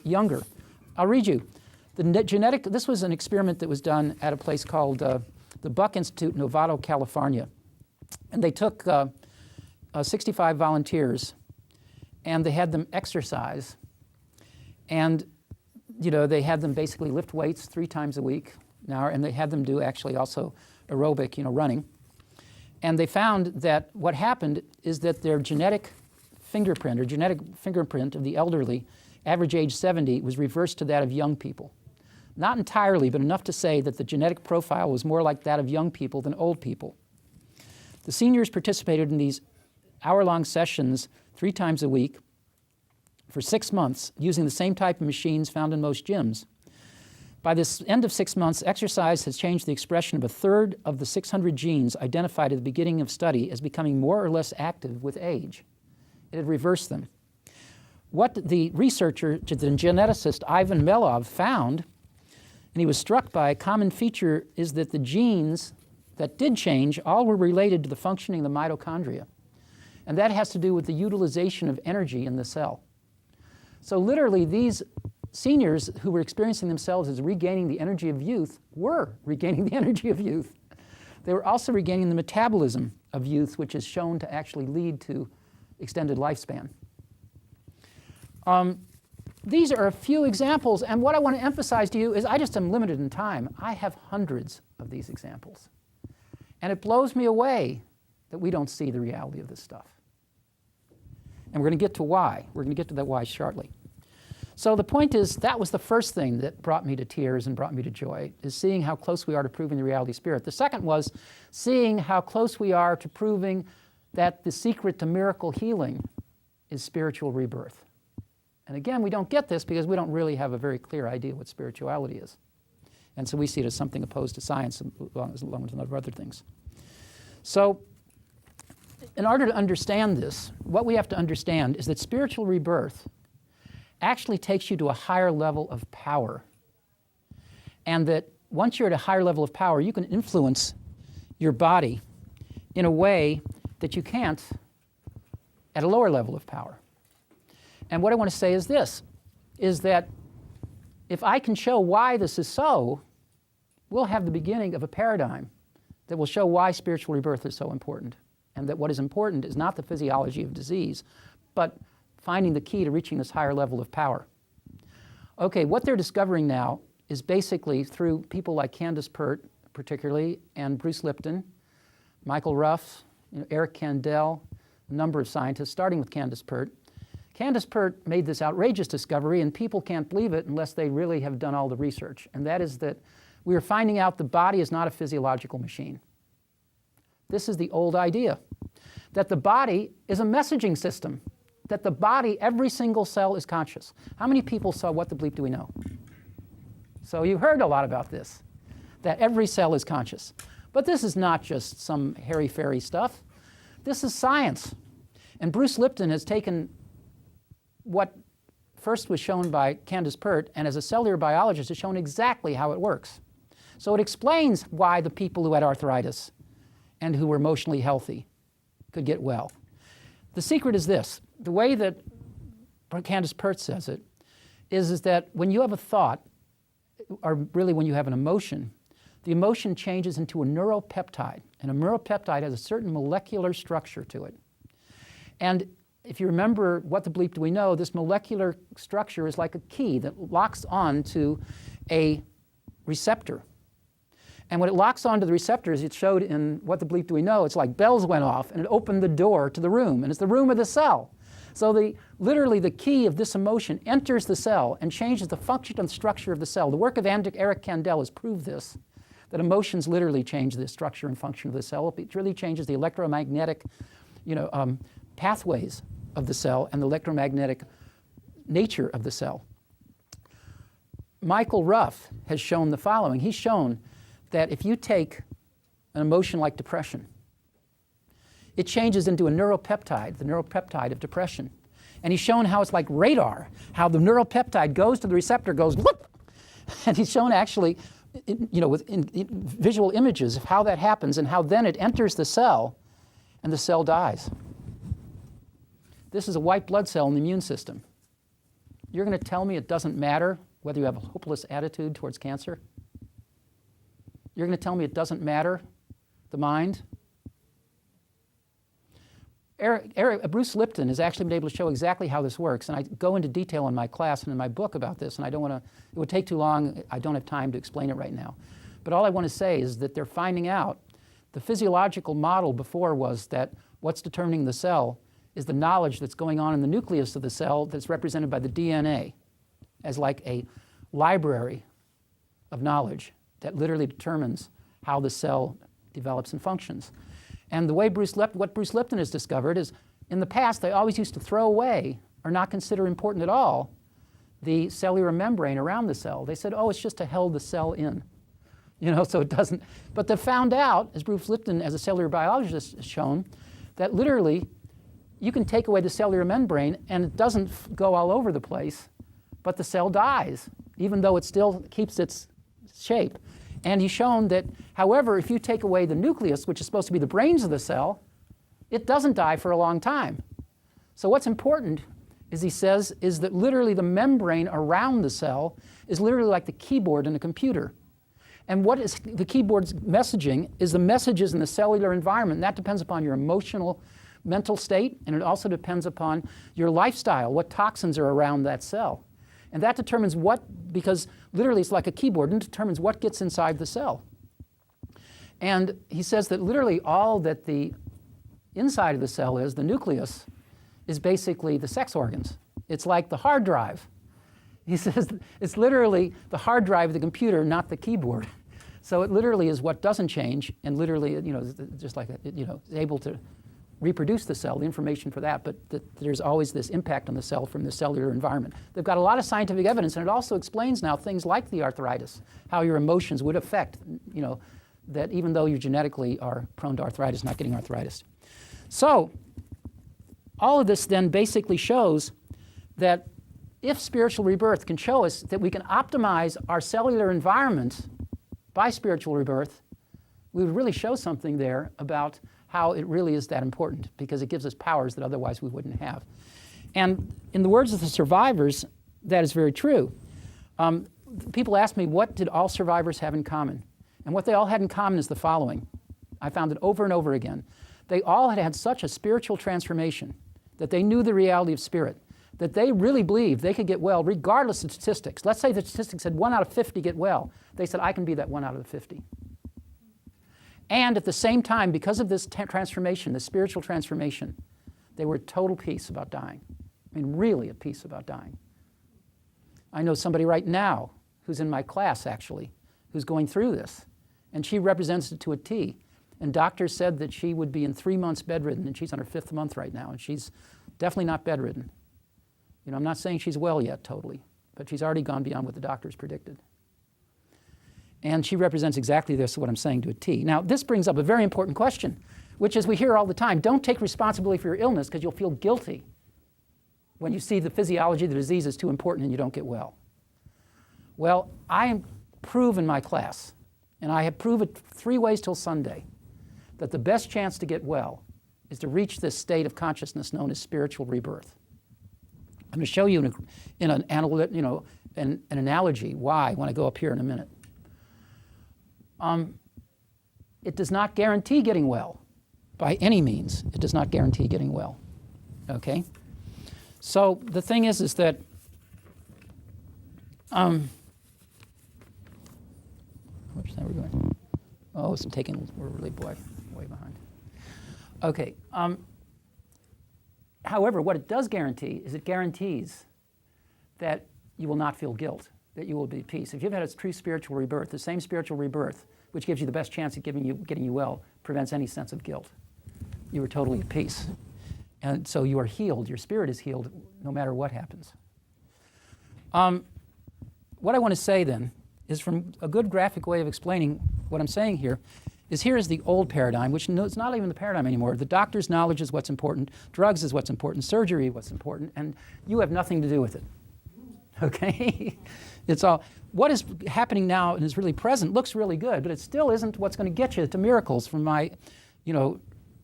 younger. I'll read you. This was an experiment that was done at a place called the Buck Institute in Novato, California. And they took 65 volunteers and they had them exercise. And, they had them basically lift weights 3 times a week, and they had them do actually also aerobic, running. And they found that what happened is that their genetic fingerprint of the elderly, average age 70, was reversed to that of young people. Not entirely, but enough to say that the genetic profile was more like that of young people than old people. The seniors participated in these hour-long sessions 3 times a week for 6 months using the same type of machines found in most gyms. By the end of 6 months, exercise has changed the expression of a third of the 600 genes identified at the beginning of study as becoming more or less active with age. It had reversed them. What the researcher, the geneticist Ivan Melov, found And he was struck by a common feature is that the genes that did change all were related to the functioning of the mitochondria. And that has to do with the utilization of energy in the cell. So literally these seniors who were experiencing themselves as regaining the energy of youth were regaining the energy of youth. They were also regaining the metabolism of youth, which is shown to actually lead to extended lifespan. These are a few examples, and what I want to emphasize to you is I just am limited in time. I have hundreds of these examples. And it blows me away that we don't see the reality of this stuff. And we're going to get to why. We're going to get to that why shortly. So the point is, that was the first thing that brought me to tears and brought me to joy, is seeing how close we are to proving the reality of spirit. The second was seeing how close we are to proving that the secret to miracle healing is spiritual rebirth. And again, we don't get this because we don't really have a very clear idea what spirituality is. And so we see it as something opposed to science, along with a lot of other things. So in order to understand this, what we have to understand is that spiritual rebirth actually takes you to a higher level of power. And that once you're at a higher level of power, you can influence your body in a way that you can't at a lower level of power. And what I want to say is this, is that if I can show why this is so, we'll have the beginning of a paradigm that will show why spiritual rebirth is so important. And that what is important is not the physiology of disease, but finding the key to reaching this higher level of power. Okay, what they're discovering now is basically through people like Candace Pert, particularly, and Bruce Lipton, Michael Ruff, Eric Kandel, a number of scientists, starting with Candace Pert. Candace Pert made this outrageous discovery, and people can't believe it unless they really have done all the research. And that is that we are finding out the body is not a physiological machine. This is the old idea, that the body is a messaging system, that the body, every single cell is conscious. How many people saw What the Bleep Do We Know? So you heard a lot about this, that every cell is conscious. But this is not just some hairy-fairy stuff. This is science. And Bruce Lipton has taken what first was shown by Candace Pert, and as a cellular biologist has shown exactly how it works. So it explains why the people who had arthritis and who were emotionally healthy could get well. The secret is this. The way that Candace Pert says it is that when you have a thought, or really when you have an emotion, the emotion changes into a neuropeptide. And a neuropeptide has a certain molecular structure to it. And if you remember What the Bleep Do We Know, this molecular structure is like a key that locks on to a receptor. And when it locks onto the receptors, it showed in What the Bleep Do We Know, it's like bells went off and it opened the door to the room, and it's the room of the cell. So literally the key of this emotion enters the cell and changes the function and structure of the cell. The work of Eric Kandel has proved this, that emotions literally change the structure and function of the cell. It really changes the electromagnetic pathways of the cell and the electromagnetic nature of the cell. Michael Ruff has shown the following. He's shown that if you take an emotion like depression, it changes into a neuropeptide, the neuropeptide of depression. And he's shown how it's like radar, how the neuropeptide goes to the receptor, goes whoop, and he's shown actually, with visual images of how that happens and how then it enters the cell and the cell dies. This is a white blood cell in the immune system. You're going to tell me it doesn't matter whether you have a hopeless attitude towards cancer? You're going to tell me it doesn't matter, the mind? Bruce Lipton has actually been able to show exactly how this works, and I go into detail in my class and in my book about this, and I don't want to, it would take too long. I don't have time to explain it right now. But all I want to say is that they're finding out the physiological model before was that what's determining the cell is the knowledge that's going on in the nucleus of the cell that's represented by the DNA as like a library of knowledge that literally determines how the cell develops and functions. And the way what Bruce Lipton has discovered is, in the past, they always used to throw away or not consider important at all the cellular membrane around the cell. They said, oh, it's just to hold the cell in, so it doesn't. But they found out, as Bruce Lipton, as a cellular biologist, has shown, that literally you can take away the cellular membrane and it doesn't go all over the place, but the cell dies, even though it still keeps its shape. And he's shown that, however, if you take away the nucleus, which is supposed to be the brains of the cell, it doesn't die for a long time. So what's important, as he says, is that literally the membrane around the cell is literally like the keyboard in a computer. And what is the keyboard's messaging is the messages in the cellular environment. And that depends upon your emotional, mental state, and it also depends upon your lifestyle, what toxins are around that cell. And that determines what, because literally it's like a keyboard, and determines what gets inside the cell. And he says that literally all that the inside of the cell is, the nucleus, is basically the sex organs. It's like the hard drive. He says it's literally the hard drive of the computer, not the keyboard. So it literally is what doesn't change, and literally, just like, is able to reproduce the cell, the information for that, but there's always this impact on the cell from the cellular environment. They've got a lot of scientific evidence, and it also explains now things like the arthritis, how your emotions would affect, that even though you genetically are prone to arthritis, not getting arthritis. So all of this then basically shows that if spiritual rebirth can show us that we can optimize our cellular environment by spiritual rebirth, we would really show something there about how it really is that important, because it gives us powers that otherwise we wouldn't have. And in the words of the survivors, that is very true. People ask me, what did all survivors have in common? And what they all had in common is the following. I found it over and over again. They all had had such a spiritual transformation that they knew the reality of spirit, that they really believed they could get well regardless of statistics. Let's say the statistics said 1 out of 50 get well. They said, I can be that 1 out of the 50. And at the same time, because of this transformation, this spiritual transformation, they were at total peace about dying. I mean, really at peace about dying. I know somebody right now who's in my class, actually, who's going through this, and she represents it to a T. And doctors said that she would be in 3 months bedridden, and she's on her 5th month right now, and she's definitely not bedridden. I'm not saying she's well yet totally, but she's already gone beyond what the doctors predicted. And she represents exactly this, what I'm saying, to a T. Now, this brings up a very important question, which is we hear all the time, don't take responsibility for your illness because you'll feel guilty when you see the physiology of the disease is too important and you don't get well. Well, I prove in my class, and I have proved it 3 ways till Sunday, that the best chance to get well is to reach this state of consciousness known as spiritual rebirth. I'm going to show you in an analogy why when I go up here in a minute. It does not guarantee getting well. By any means, it does not guarantee getting well. Okay? So the thing is that which side are we going? Oh, it's taking, we're really way behind. Okay. However, what it does guarantee is it guarantees that you will not feel guilt, that you will be at peace. If you've had a true spiritual rebirth, the same spiritual rebirth, which gives you the best chance of getting you well, prevents any sense of guilt. You are totally at peace. And so you are healed. Your spirit is healed no matter what happens. What I want to say then is, from a good graphic way of explaining what I'm saying here, is here is the old paradigm, which is not even the paradigm anymore. The doctor's knowledge is what's important, drugs is what's important, surgery is what's important, and you have nothing to do with it. Okay? It's all, what is happening now and is really present looks really good, but it still isn't what's going to get you to miracles from my,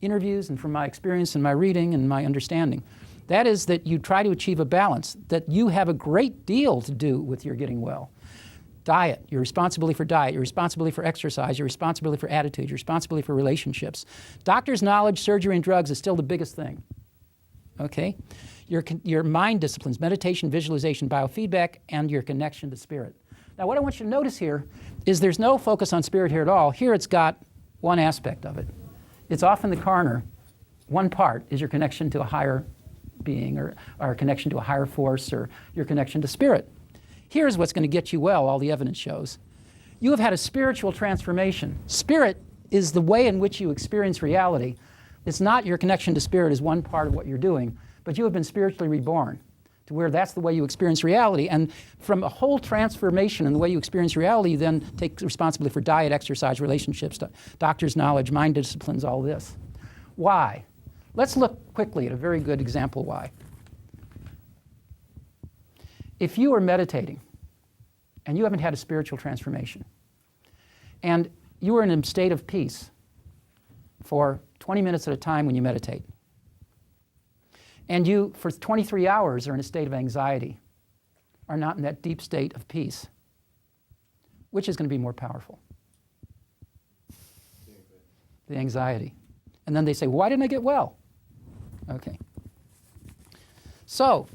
interviews and from my experience and my reading and my understanding. That is that you try to achieve a balance, that you have a great deal to do with your getting well. Diet, your responsibility for diet, your responsibility for exercise, your responsibility for attitude, your responsibility for relationships. Doctor's knowledge, surgery, and drugs is still the biggest thing. Okay? Your mind disciplines, meditation, visualization, biofeedback, and your connection to spirit. Now, what I want you to notice here is there's no focus on spirit here at all. Here it's got one aspect of it. It's off in the corner. One part is your connection to a higher being, or a connection to a higher force, or your connection to spirit. Here's what's going to get you well, all the evidence shows. You have had a spiritual transformation. Spirit is the way in which you experience reality. It's not your connection to spirit is one part of what you're doing, but you have been spiritually reborn to where that's the way you experience reality. And from a whole transformation in the way you experience reality, you then take responsibility for diet, exercise, relationships, doctor's knowledge, mind disciplines, all this. Why? Let's look quickly at a very good example why. If you are meditating and you haven't had a spiritual transformation, And you are in a state of peace for 20 minutes at a time when you meditate. And you, for 23 hours, are in a state of anxiety, are not in that deep state of peace. Which is going to be more powerful? The anxiety. And then they say, why didn't I get well? Okay. So,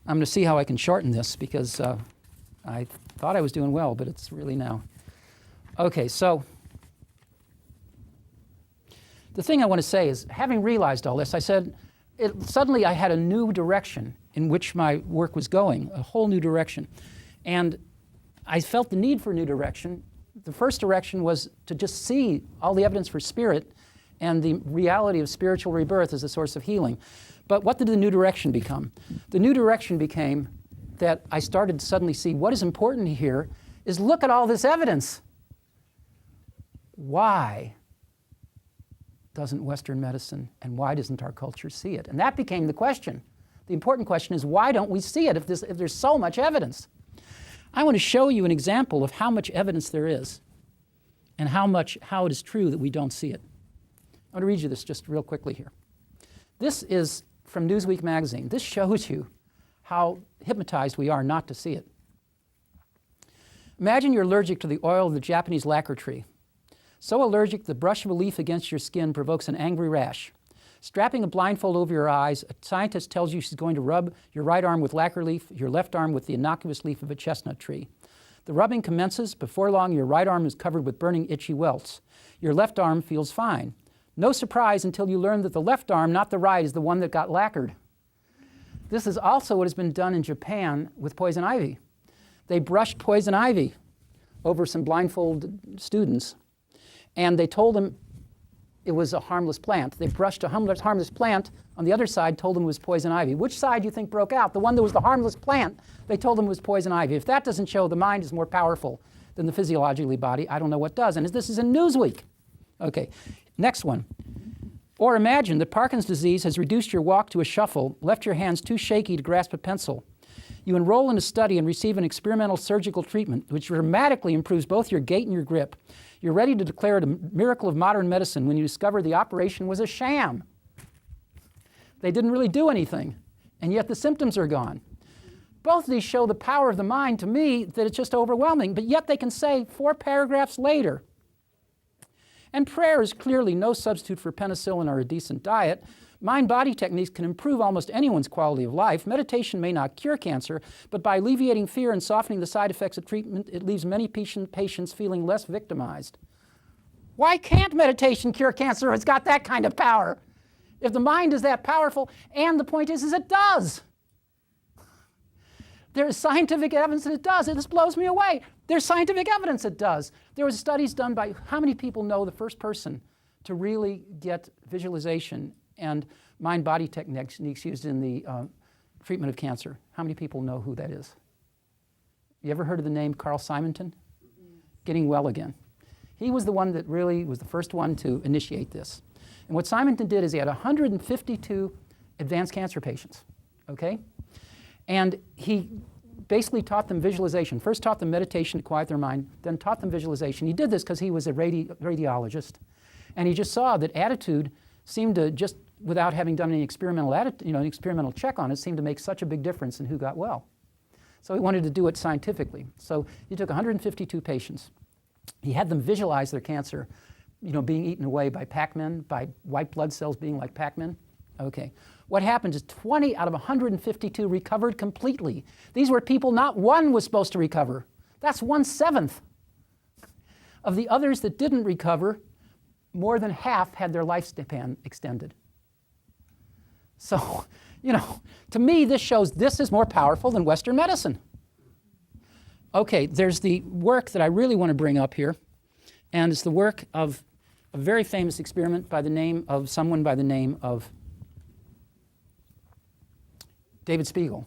I'm going to see how I can shorten this because I thought I was doing well, but it's really now. Okay, so the thing I want to say is, having realized all this, I said, suddenly I had a new direction in which my work was going, a whole new direction. And I felt the need for a new direction. The first direction was to just see all the evidence for spirit and the reality of spiritual rebirth as a source of healing. But what did the new direction become? The new direction became that I started to suddenly see what is important here is look at all this evidence. Why doesn't Western medicine and why doesn't our culture see it? And that became the question. The important question is, why don't we see it if there's so much evidence? I want to show you an example of how much evidence there is and how it is true that we don't see it. I want to read you this just real quickly here. This is from Newsweek magazine. This shows you how hypnotized we are not to see it. Imagine you're allergic to the oil of the Japanese lacquer tree. So allergic, the brush of a leaf against your skin provokes an angry rash. Strapping a blindfold over your eyes, a scientist tells you she's going to rub your right arm with lacquer leaf, your left arm with the innocuous leaf of a chestnut tree. The rubbing commences. Before long, your right arm is covered with burning, itchy welts. Your left arm feels fine. No surprise until you learn that the left arm, not the right, is the one that got lacquered. This is also what has been done in Japan with poison ivy. They brushed poison ivy over some blindfolded students, and they told them it was a harmless plant. They brushed a harmless plant on the other side, told them it was poison ivy. Which side do you think broke out? The one that was the harmless plant, they told them it was poison ivy. If that doesn't show the mind is more powerful than the physiologically body, I don't know what does. And this is in Newsweek. Okay, next one. Or imagine that Parkinson's disease has reduced your walk to a shuffle, left your hands too shaky to grasp a pencil. You enroll in a study and receive an experimental surgical treatment which dramatically improves both your gait and your grip. You're ready to declare it a miracle of modern medicine when you discover the operation was a sham. They didn't really do anything, and yet the symptoms are gone. Both of these show the power of the mind to me that it's just overwhelming, but yet they can say 4 paragraphs later. And prayer is clearly no substitute for penicillin or a decent diet. Mind-body techniques can improve almost anyone's quality of life. Meditation may not cure cancer, but by alleviating fear and softening the side effects of treatment, it leaves many patients feeling less victimized. Why can't meditation cure cancer if it's got that kind of power? If the mind is that powerful, and the point is it does. There is scientific evidence that it does. It just blows me away. There's scientific evidence it does. There was studies done by, how many people know the first person to really get visualization and mind-body techniques used in the treatment of cancer? How many people know who that is? You ever heard of the name Carl Simonton? Getting Well Again. He was the one that really was the first one to initiate this. And what Simonton did is he had 152 advanced cancer patients, okay? And he basically taught them visualization. First taught them meditation to quiet their mind, then taught them visualization. He did this because he was a radiologist. And he just saw that attitude seemed to, just without having done any experimental check on it, seemed to make such a big difference in who got well. So he wanted to do it scientifically. So he took 152 patients. He had them visualize their cancer, being eaten away by Pac-Men, by white blood cells being like Pac-Men. Okay. What happened is 20 out of 152 recovered completely. These were people not one was supposed to recover. That's 1/7. Of the others that didn't recover, more than half had their lifespan extended. So, to me, this shows this is more powerful than Western medicine. Okay, there's the work that I really want to bring up here, and it's the work of a very famous experiment by the name of someone by the name of David Spiegel.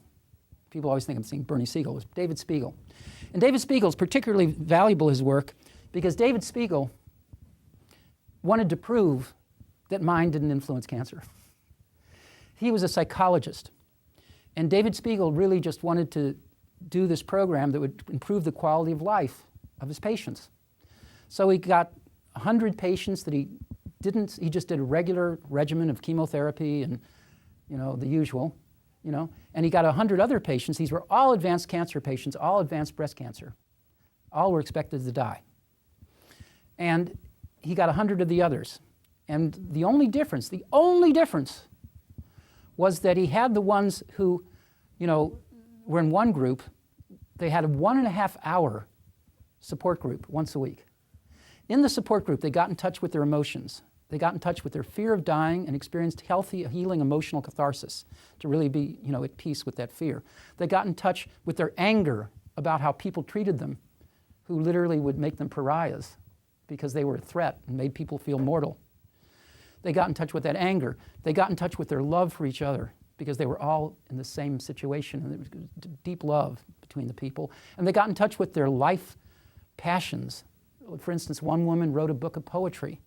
People always think I'm saying Bernie Siegel. It was David Spiegel. And David Spiegel is particularly valuable, his work, because David Spiegel wanted to prove that mind didn't influence cancer. He was a psychologist. And David Spiegel really just wanted to do this program that would improve the quality of life of his patients. So he got 100 patients that he just did a regular regimen of chemotherapy and, the usual, and he got 100 other patients. These were all advanced cancer patients, all advanced breast cancer. All were expected to die. And he got 100 of the others. And the only difference was that he had the ones who, were in one group. They had a 1.5 hour support group once a week. In the support group, they got in touch with their emotions. They got in touch with their fear of dying and experienced healthy, healing emotional catharsis to really be, at peace with that fear. They got in touch with their anger about how people treated them, who literally would make them pariahs because they were a threat and made people feel mortal. They got in touch with that anger. They got in touch with their love for each other because they were all in the same situation, and there was deep love between the people. And they got in touch with their life passions. For instance, one woman wrote a book of poetry,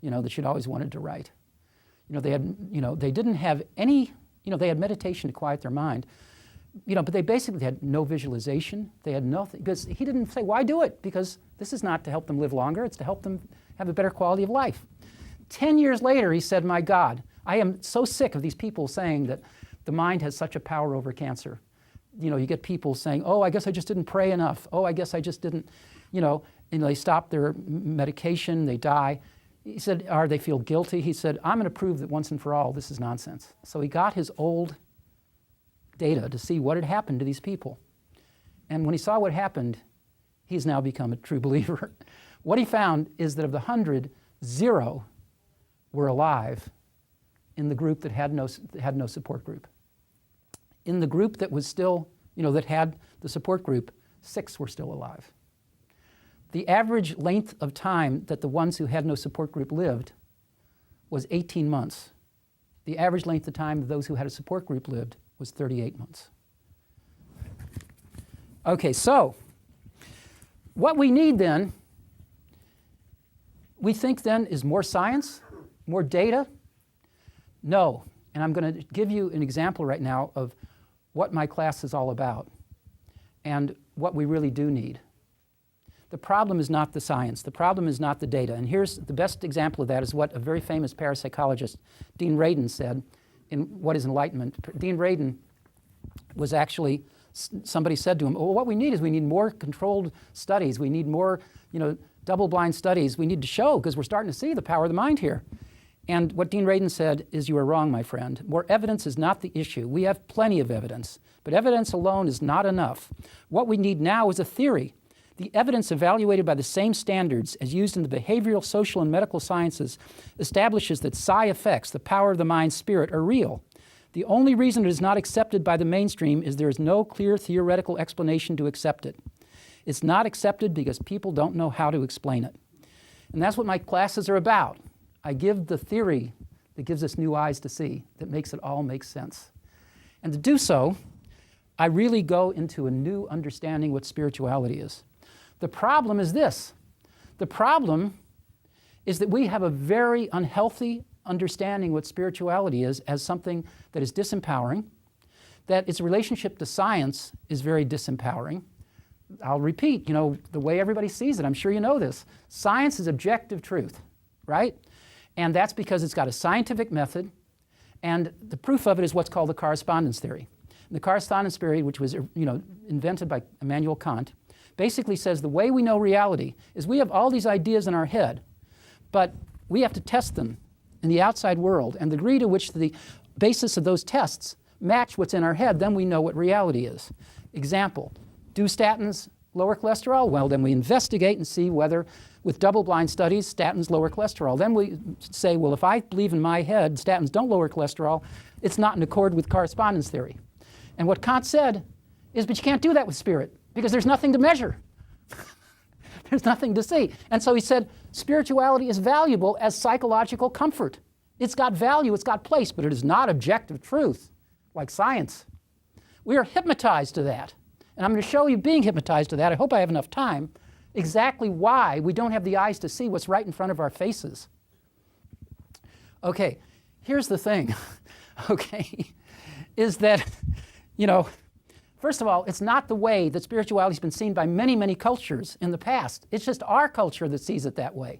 that she'd always wanted to write. They didn't have any, they had meditation to quiet their mind, but they basically had no visualization. They had nothing, because he didn't say, why do it? Because this is not to help them live longer, it's to help them have a better quality of life. 10 years later, he said, my God, I am so sick of these people saying that the mind has such a power over cancer. You get people saying, oh, I guess I just didn't pray enough. Oh, I guess I just didn't, and they stop their medication, they die. He said, or they feel guilty. He said, I'm going to prove that once and for all, this is nonsense. So he got his old data to see what had happened to these people. And when he saw what happened, he's now become a true believer. What he found is that of the 100, 0 were alive in the group that had no support group. In the group that was still, that had the support group, 6 were still alive. The average length of time that the ones who had no support group lived was 18 months. The average length of time that those who had a support group lived was 38 months. Okay, so what we need then, we think then, is more science, more data? No, and I'm going to give you an example right now of what my class is all about and what we really do need. The problem is not the science. The problem is not the data. And here's the best example of that is what a very famous parapsychologist, Dean Radin, said in What is Enlightenment. Dean Radin was actually, somebody said to him, well, what we need is we need more controlled studies. We need more, double-blind studies. We need to show, because we're starting to see the power of the mind here. And what Dean Radin said is, you are wrong, my friend. More evidence is not the issue. We have plenty of evidence, but evidence alone is not enough. What we need now is a theory. The evidence evaluated by the same standards as used in the behavioral, social, and medical sciences establishes that psi effects, the power of the mind spirit, are real. The only reason it is not accepted by the mainstream is there is no clear theoretical explanation to accept it. It's not accepted because people don't know how to explain it. And that's what my classes are about. I give the theory that gives us new eyes to see, that makes it all make sense. And to do so, I really go into a new understanding what spirituality is. The problem is this. The problem is that we have a very unhealthy understanding what spirituality is as something that is disempowering, that its relationship to science is very disempowering. I'll repeat, the way everybody sees it, I'm sure you know this. Science is objective truth, right? And that's because it's got a scientific method, and the proof of it is what's called the correspondence theory. And the correspondence theory, which was invented by Immanuel Kant, basically says the way we know reality is we have all these ideas in our head, but we have to test them in the outside world, and the degree to which the basis of those tests match what's in our head, then we know what reality is. Example, do statins lower cholesterol? Well, then we investigate and see whether, with double-blind studies, statins lower cholesterol. Then we say, well, if I believe in my head statins don't lower cholesterol, it's not in accord with correspondence theory. And what Kant said is, but you can't do that with spirit, because there's nothing to measure. There's nothing to see. And so he said, spirituality is valuable as psychological comfort. It's got value, it's got place, but it is not objective truth, like science. We are hypnotized to that. And I'm going to show you being hypnotized to that. I hope I have enough time. Exactly why we don't have the eyes to see what's right in front of our faces. Okay, here's the thing, okay, is that, First of all, it's not the way that spirituality has been seen by many, many cultures in the past. It's just our culture that sees it that way.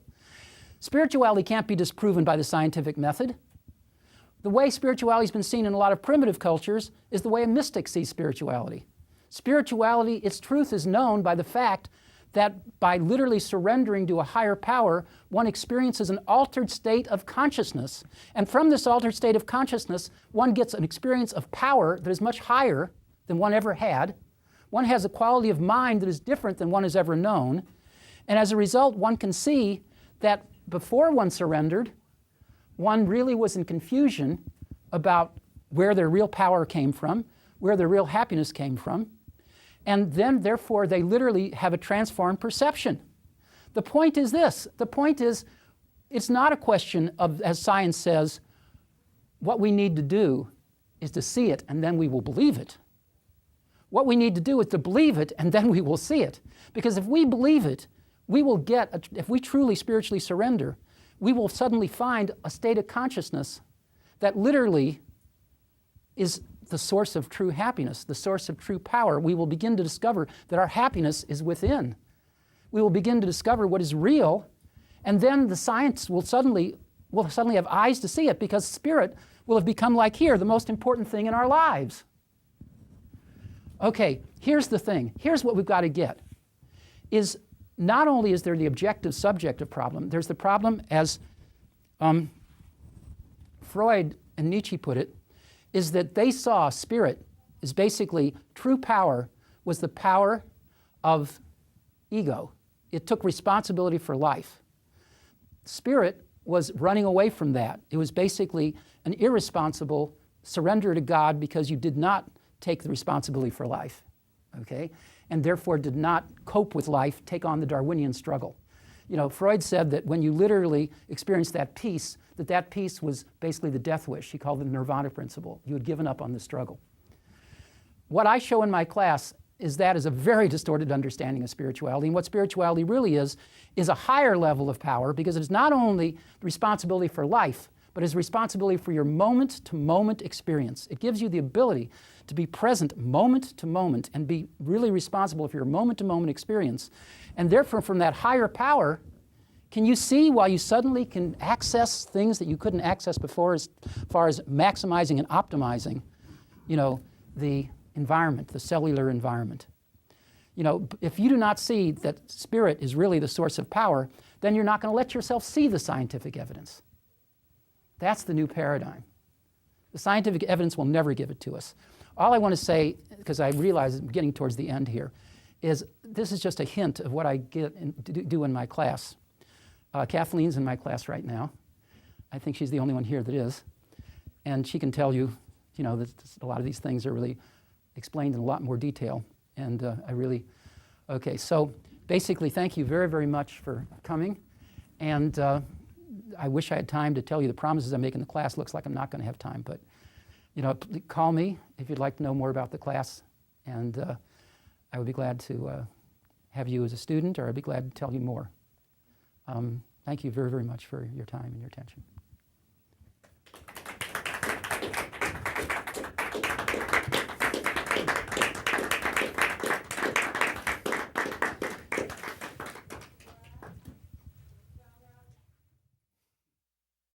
Spirituality can't be disproven by the scientific method. The way spirituality has been seen in a lot of primitive cultures is the way a mystic sees spirituality. Spirituality, its truth is known by the fact that by literally surrendering to a higher power, one experiences an altered state of consciousness. And from this altered state of consciousness, one gets an experience of power that is much higher than one ever had. One has a quality of mind that is different than one has ever known. And as a result, one can see that before one surrendered, one really was in confusion about where their real power came from, where their real happiness came from. And then, therefore, they literally have a transformed perception. The point is this. The point is, it's not a question of, as science says, what we need to do is to see it and then we will believe it. What we need to do is to believe it and then we will see it. Because if we believe it, we will get, if we truly spiritually surrender, we will suddenly find a state of consciousness that literally is the source of true happiness, the source of true power. We will begin to discover that our happiness is within. We will begin to discover what is real, and then the science will suddenly have eyes to see it, because spirit will have become, like here, the most important thing in our lives. Okay, here's the thing. Here's what we've got to get. Is not only is there the objective subjective problem, there's the problem, as Freud and Nietzsche put it, is that they saw spirit as basically true power was the power of ego. It took responsibility for life. Spirit was running away from that. It was basically an irresponsible surrender to God because you did not take the responsibility for life, okay? And therefore did not cope with life, take on the Darwinian struggle. You know, Freud said that when you literally experienced that peace was basically the death wish. He called it the nirvana principle. You had given up on the struggle. What I show in my class is a very distorted understanding of spirituality. And what spirituality really is a higher level of power, because it is not only the responsibility for life, but it's responsibility for your moment-to-moment experience. It gives you the ability to be present moment to moment and be really responsible for your moment-to-moment experience. And therefore, from that higher power, can you see why you suddenly can access things that you couldn't access before, as far as maximizing and optimizing, you know, the environment, the cellular environment? You know, if you do not see that spirit is really the source of power, then you're not going to let yourself see the scientific evidence. That's the new paradigm. The scientific evidence will never give it to us. All I want to say, because I realize I'm getting towards the end here, is this is just a hint of what I do in my class. Kathleen's in my class right now. I think she's the only one here that is. And she can tell you, you know, that a lot of these things are really explained in a lot more detail. And okay, so basically, thank you very, very much for coming. And I wish I had time to tell you the promises I make in the class. Looks like I'm not going to have time, but you know, call me if you'd like to know more about the class, and I would be glad to have you as a student, or I'd be glad to tell you more. Thank you very, very much for your time and your attention.